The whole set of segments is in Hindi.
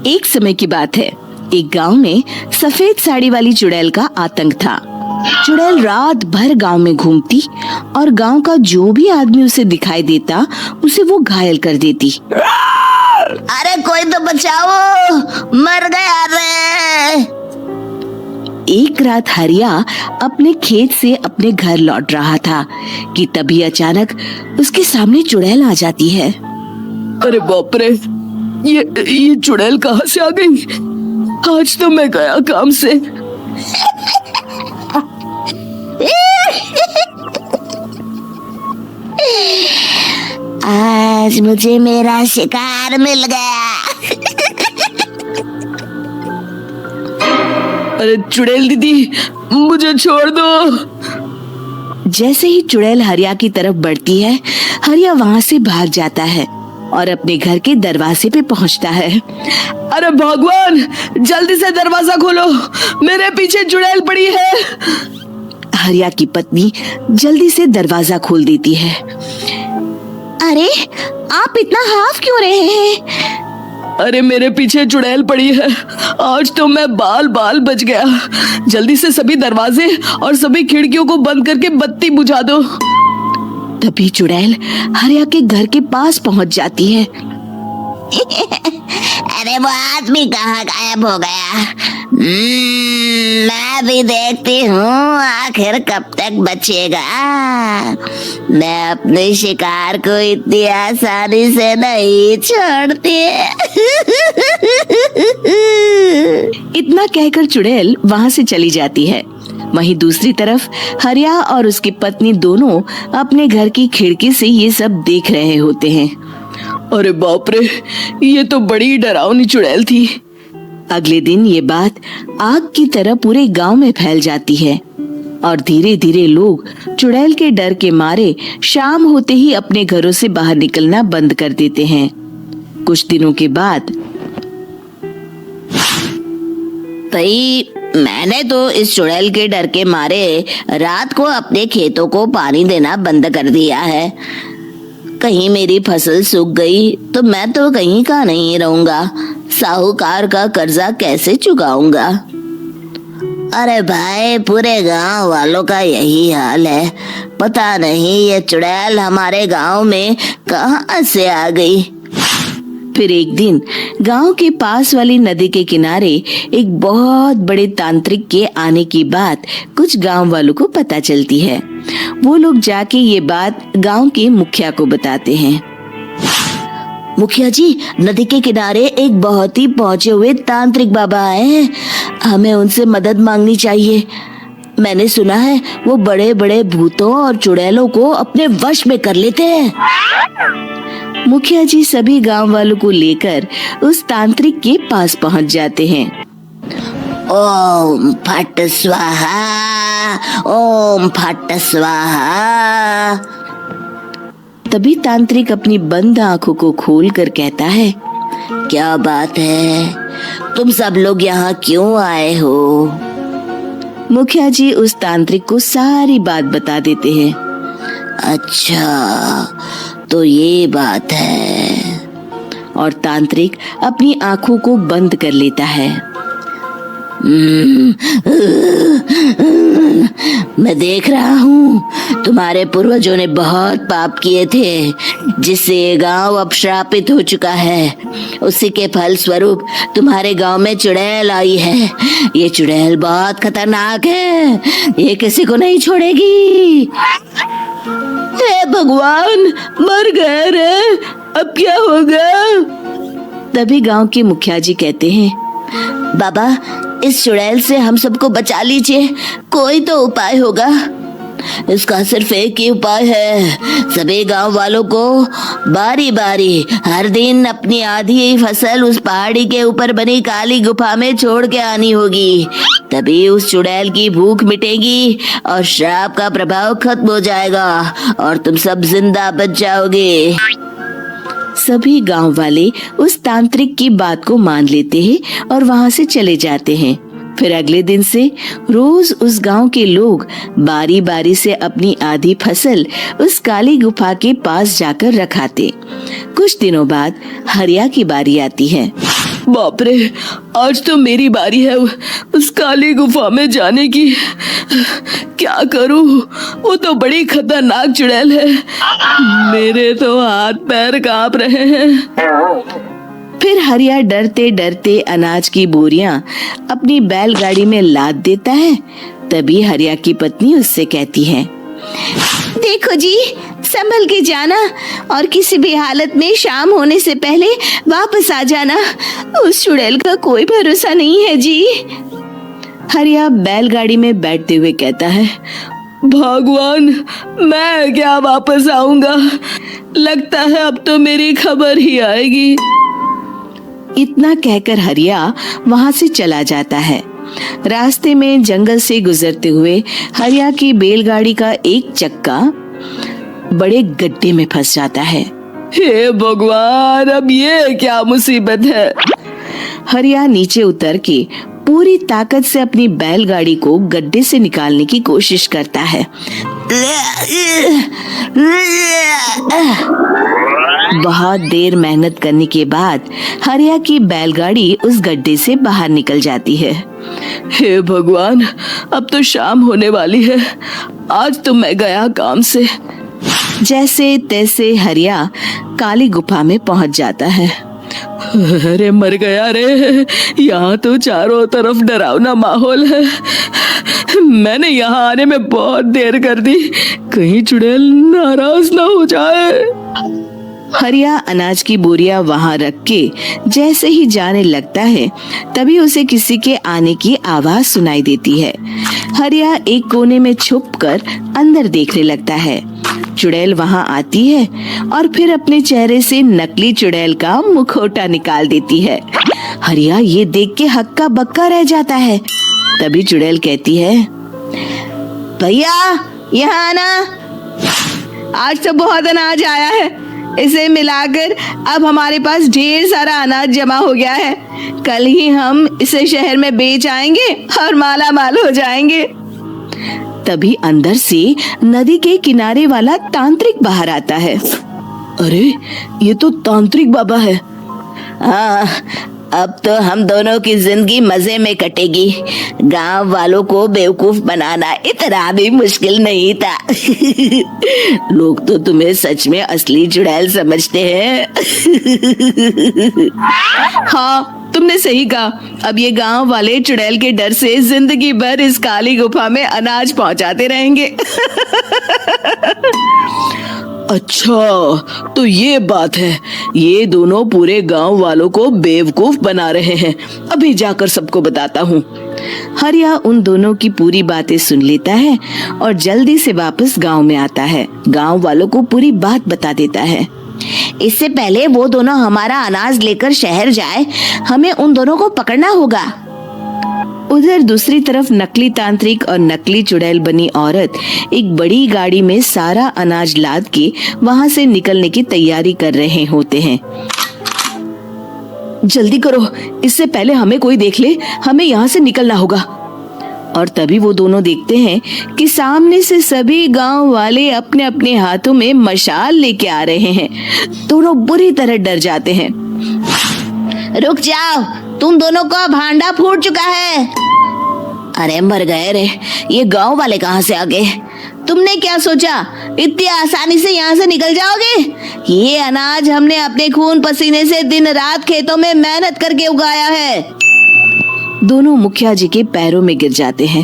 एक समय की बात है, एक गांव में सफेद साड़ी वाली चुड़ैल का आतंक था। चुड़ैल रात भर गांव में घूमती और गांव का जो भी आदमी उसे दिखाई देता उसे वो घायल कर देती। अरे कोई तो बचाओ, मर गया रे। एक रात हरिया अपने खेत से अपने घर लौट रहा था कि तभी अचानक उसके सामने चुड़ैल आ जाती है। अरे बाप रे, ये चुड़ैल कहाँ से आ गई? आज तो मैं गया काम से। आज मुझे मेरा शिकार मिल गया। अरे चुड़ैल दीदी, मुझे छोड़ दो। जैसे ही चुड़ैल हरिया की तरफ बढ़ती है, हरिया वहाँ से भाग जाता है और अपने घर के दरवाजे पे पहुँचता है। अरे भगवान, जल्दी से दरवाजा खोलो, मेरे पीछे चुड़ैल पड़ी है। हरिया की पत्नी जल्दी से दरवाजा खोल देती है। अरे आप इतना हाफ क्यों रहे हैं? अरे मेरे पीछे चुड़ैल पड़ी है, आज तो मैं बाल बाल बच गया। जल्दी से सभी दरवाजे और सभी खिड़कियों को बंद करके बत्ती बुझा दो। तभी चुड़ैल हरिया के घर के पास पहुंच जाती है। अरे वो आदमी कहाँ गायब हो गया? मैं भी देखती हूँ आखिर कब तक बचेगा। मैं अपने शिकार को इतनी आसानी से नहीं छोड़ती। इतना कहकर चुड़ैल वहाँ से चली जाती है। वहीं दूसरी तरफ हरिया और उसकी पत्नी दोनों अपने घर की खिड़की से ये सब देख रहे होते हैं। अरे बाप रे, ये तो बड़ी डरावनी चुड़ैल थी। अगले दिन ये बात आग की तरह पूरे गांव में फैल जाती है और धीरे धीरे लोग चुड़ैल के डर के मारे शाम होते ही अपने घरों से बाहर निकलना बंद कर देते हैं। कुछ दिनों के बाद भाई, मैंने तो इस चुड़ैल के डर के मारे रात को अपने खेतों को पानी देना बंद कर दिया है। कहीं मेरी फसल सूख गई तो मैं तो कहीं का नहीं रहूंगा। साहूकार का कर्जा कैसे चुकाऊंगा? अरे भाई, पूरे गांव वालों का यही हाल है। पता नहीं ये चुड़ैल हमारे गांव में कहां से आ गई। फिर एक दिन गांव के पास वाली नदी के किनारे एक बहुत बड़े तांत्रिक के आने की बात कुछ गांव वालों को पता चलती है। वो लोग जाके ये बात गांव के मुखिया को बताते हैं। मुखिया जी, नदी के किनारे एक बहुत ही पहुंचे हुए तांत्रिक बाबा आए हैं। हमें उनसे मदद मांगनी चाहिए। मैंने सुना है वो बड़े बड़े भूतों और चुड़ैलों को अपने वश में कर लेते हैं। मुखिया जी सभी गांव वालों को लेकर उस तांत्रिक के पास पहुंच जाते हैं। ओम फट स्वाहा, ओम फट स्वाहा। तभी तांत्रिक अपनी बंद आंखों को खोलकर कहता है, क्या बात है? तुम सब लोग यहाँ क्यों आए हो? मुखिया जी उस तांत्रिक को सारी बात बता देते हैं। अच्छा, तो ये बात है। और तांत्रिक अपनी आंखों को बंद कर लेता है। मैं देख रहा हूँ तुम्हारे पूर्वजों ने बहुत पाप किए थे, जिससे ये गांव अब श्रापित हो चुका है। उसी के फल स्वरूप तुम्हारे गांव में चुड़ैल आई है। ये चुड़ैल बहुत खतरनाक है, ये किसी को नहीं छोड़ेगी। हे भगवान, मर गए रे, अब क्या होगा? तभी गांव के मुखिया जी कहते हैं, बाबा, इस चुड़ैल से हम सबको बचा लीजिए। कोई तो उपाय होगा। इसका सिर्फ एक ही उपाय है। सभी गांव वालों को बारी बारी हर दिन अपनी आधी फसल उस पहाड़ी के ऊपर बनी काली गुफा में छोड़ के आनी होगी। तभी उस चुड़ैल की भूख मिटेगी और श्राप का प्रभाव खत्म हो जाएगा और तुम सब जिंदा बच जाओगे। सभी गांव वाले उस तांत्रिक की बात को मान लेते हैं और वहां से चले जाते हैं। फिर अगले दिन से रोज उस गांव के लोग बारी बारी से अपनी आधी फसल उस काली गुफा के पास जाकर रखाते। कुछ दिनों बाद हरिया की बारी आती है। बाप रे, आज तो मेरी बारी है उस काली गुफा में जाने की। क्या करूं, वो तो बड़ी खतरनाक चुड़ैल है। मेरे तो हाथ पैर कांप रहे हैं। फिर हरिया डरते डरते अनाज की बोरियां अपनी बैलगाड़ी में लाद देता है। तभी हरिया की पत्नी उससे कहती है, देखो जी, संभल के जाना और किसी भी हालत में शाम होने से पहले वापस आ जाना। उस चुड़ैल का कोई भरोसा नहीं है जी। हरिया बैलगाड़ी में बैठते हुए कहता है, भगवान, मैं क्या वापस आऊंगा? लगता है अब तो मेरी खबर ही आएगी। इतना कहकर हरिया वहां से चला जाता है। रास्ते में जंगल से गुजरते हुए हरिया की बैलगाड़ी का एक चक्का बड़े गड्ढे में फंस जाता है। हे भगवान, अब ये क्या मुसीबत है? हरिया नीचे उतर के पूरी ताकत से अपनी बैलगाड़ी को गड्ढे से निकालने की कोशिश करता है। बहुत देर मेहनत करने के बाद हरिया की बैलगाड़ी उस गड्ढे से बाहर निकल जाती है। हे भगवान, अब तो शाम होने वाली है। आज तो मैं गया काम से। जैसे तैसे हरिया काली गुफा में पहुंच जाता है। अरे मर गया रे, यहाँ तो चारों तरफ डरावना माहौल है। मैंने यहाँ आने में बहुत देर कर दी, कहीं चुड़ैल नाराज ना हो जाए। हरिया अनाज की बोरियां वहां रख के जैसे ही जाने लगता है, तभी उसे किसी के आने की आवाज सुनाई देती है। हरिया एक कोने में छुपकर अंदर देखने लगता है। चुड़ैल वहां आती है और फिर अपने चेहरे से नकली चुड़ैल का मुखौटा निकाल देती है। हरिया ये देख के हक्का बक्का रह जाता है। तभी चुड़ैल कहती है, भैया यहाँ आना, आज तो बहुत अनाज आया है। इसे मिलाकर अब हमारे पास ढेर सारा अनाज जमा हो गया है। कल ही हम इसे शहर में बेच आएंगे और माला माल हो जाएंगे। तभी अंदर से नदी के किनारे वाला तांत्रिक बाहर आता है। अरे, ये तो तांत्रिक बाबा है। हाँ, अब तो हम दोनों की जिंदगी मजे में कटेगी। गांव वालों को बेवकूफ बनाना इतना भी मुश्किल नहीं था। लोग तो तुम्हें सच में असली चुड़ैल समझते हैं। हाँ, तुमने सही कहा। अब ये गांव वाले चुड़ैल के डर से जिंदगी भर इस काली गुफा में अनाज पहुंचाते रहेंगे। अच्छा, तो ये बात है। ये दोनों पूरे गांव वालों को बेवकूफ बना रहे हैं। अभी जाकर सबको बताता हूँ। हरिया उन दोनों की पूरी बातें सुन लेता है और जल्दी से वापस गांव में आता है। गांव वालों को पूरी बात बता देता है। इससे पहले वो दोनों हमारा अनाज लेकर शहर जाए, हमें उन दोनों को पकड़ना होगा। उधर दूसरी तरफ नकली तांत्रिक और नकली चुड़ैल बनी औरत एक बड़ी गाड़ी में सारा अनाज लाद के वहां से निकलने की तैयारी कर रहे होते हैं। जल्दी करो, इससे पहले हमें कोई देख ले। हमें यहाँ से निकलना होगा। और तभी वो दोनों देखते हैं कि सामने से सभी गांव वाले अपने अपने हाथों में मशाल लेके आ रहे हैं। दोनों बुरी तरह डर जाते हैं। रुक जाओ, तुम दोनों का भांडा फूट चुका है। अरे मर गए रे, ये गांव वाले कहाँ से आ गए? तुमने क्या सोचा इतनी आसानी से यहाँ से निकल जाओगे? ये अनाज हमने अपने खून पसीने से दिन रात खेतों में मेहनत करके उगाया है। दोनों मुखिया जी के पैरों में गिर जाते हैं।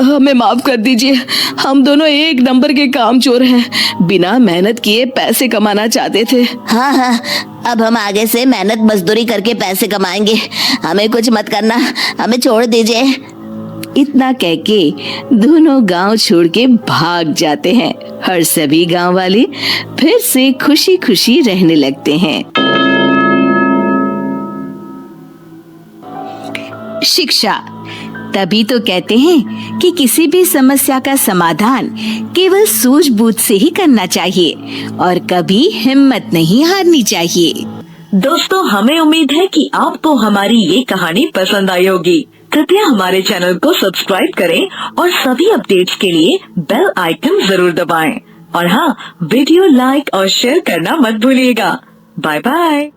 हमें माफ कर दीजिए, हम दोनों एक नंबर के कामचोर हैं। बिना मेहनत किए पैसे कमाना चाहते थे। हाँ, अब हम आगे से मेहनत मजदूरी करके पैसे कमाएंगे। हमें कुछ मत करना, हमें छोड़ दीजिए। इतना कह के दोनों गांव छोड़ के भाग जाते हैं और सभी गांव वाले फिर से खुशी खुशी रहने लगते हैं। शिक्षा, तभी तो कहते हैं कि किसी भी समस्या का समाधान केवल सूझबूझ से ही करना चाहिए और कभी हिम्मत नहीं हारनी चाहिए। दोस्तों, हमें उम्मीद है कि आपको हमारी ये कहानी पसंद आई होगी। कृपया हमारे चैनल को सब्सक्राइब करें और सभी अपडेट्स के लिए बेल आइकन जरूर दबाएं। और हाँ, वीडियो लाइक और शेयर करना मत भूलिएगा। Bye bye.